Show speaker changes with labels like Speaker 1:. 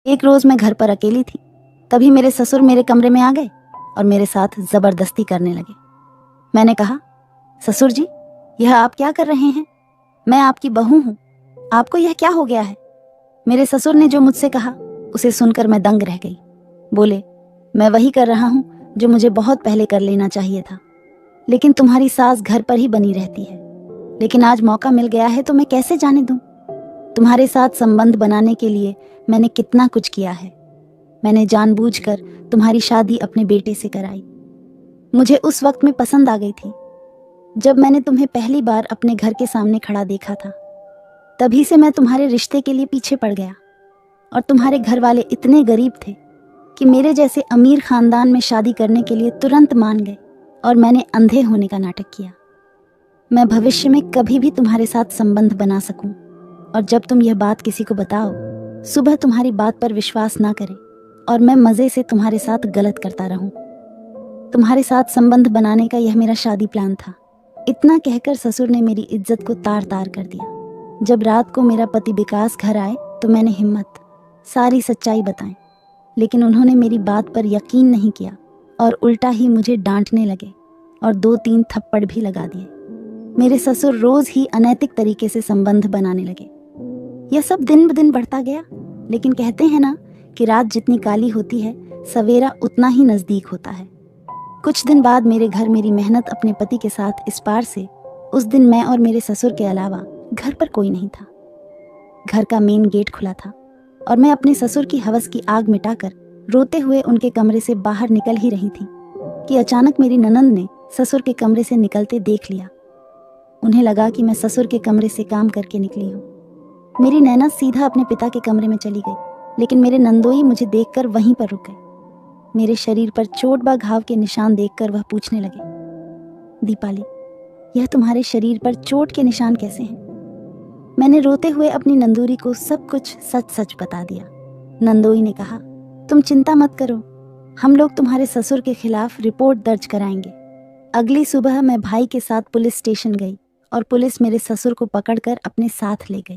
Speaker 1: एक रोज मैं घर पर अकेली थी। तभी मेरे ससुर मेरे कमरे में आ गए और मेरे साथ जबरदस्ती करने लगे। मैंने कहा, ससुर जी, यह आप क्या कर रहे हैं? मैं आपकी बहू हूँ, आपको यह क्या हो गया है? मेरे ससुर ने जो मुझसे कहा उसे सुनकर मैं दंग रह गई। बोले, मैं वही कर रहा हूँ जो मुझे बहुत पहले कर लेना चाहिए था, लेकिन तुम्हारी सास घर पर ही बनी रहती है। लेकिन आज मौका मिल गया है तो मैं कैसे जाने दूं? तुम्हारे साथ संबंध बनाने के लिए मैंने कितना कुछ किया है। मैंने जानबूझकर तुम्हारी शादी अपने बेटे से कराई। मुझे उस वक्त में पसंद आ गई थी जब मैंने तुम्हें पहली बार अपने घर के सामने खड़ा देखा था। तभी से मैं तुम्हारे रिश्ते के लिए पीछे पड़ गया और तुम्हारे घर वाले इतने गरीब थे कि मेरे जैसे अमीर खानदान में शादी करने के लिए तुरंत मान गए और मैंने अंधे होने का नाटक किया। मैं भविष्य में कभी भी तुम्हारे साथ संबंध बना सकूं और जब तुम यह बात किसी को बताओ, सुबह तुम्हारी बात पर विश्वास ना करे और मैं मजे से तुम्हारे साथ गलत करता रहूं। तुम्हारे साथ संबंध बनाने का यह मेरा शादी प्लान था। इतना कहकर ससुर ने मेरी इज्जत को तार तार कर दिया। जब रात को मेरा पति विकास घर आए तो मैंने हिम्मत सारी सच्चाई बताई, लेकिन उन्होंने मेरी बात पर यकीन नहीं किया और उल्टा ही मुझे डांटने लगे और 2-3 थप्पड़ भी लगा दिए। मेरे ससुर रोज ही अनैतिक तरीके से संबंध बनाने लगे। यह सब दिन ब दिन बढ़ता गया, लेकिन कहते हैं ना कि रात जितनी काली होती है सवेरा उतना ही नजदीक होता है। कुछ दिन बाद मेरे घर मेरी मेहनत अपने पति के साथ इस पार से उस दिन मैं और मेरे ससुर के अलावा घर पर कोई नहीं था। घर का मेन गेट खुला था और मैं अपने ससुर की हवस की आग मिटाकर रोते हुए उनके कमरे से बाहर निकल ही रही थी कि अचानक मेरी ननंद ने ससुर के कमरे से निकलते देख लिया। उन्हें लगा कि मैं ससुर के कमरे से काम करके निकली हूँ। मेरी नैना सीधा अपने पिता के कमरे में चली गई, लेकिन मेरे नंदोई मुझे देखकर वहीं पर रुक गए। मेरे शरीर पर चोट व घाव के निशान देखकर वह पूछने लगे, दीपाली, यह तुम्हारे शरीर पर चोट के निशान कैसे हैं? मैंने रोते हुए अपनी नंदूरी को सब कुछ सच सच बता दिया। नंदोई ने कहा, तुम चिंता मत करो, हम लोग तुम्हारे ससुर के खिलाफ रिपोर्ट दर्ज कराएंगे। अगली सुबह मैं भाई के साथ पुलिस स्टेशन गई और पुलिस मेरे ससुर को पकड़कर अपने साथ ले गई।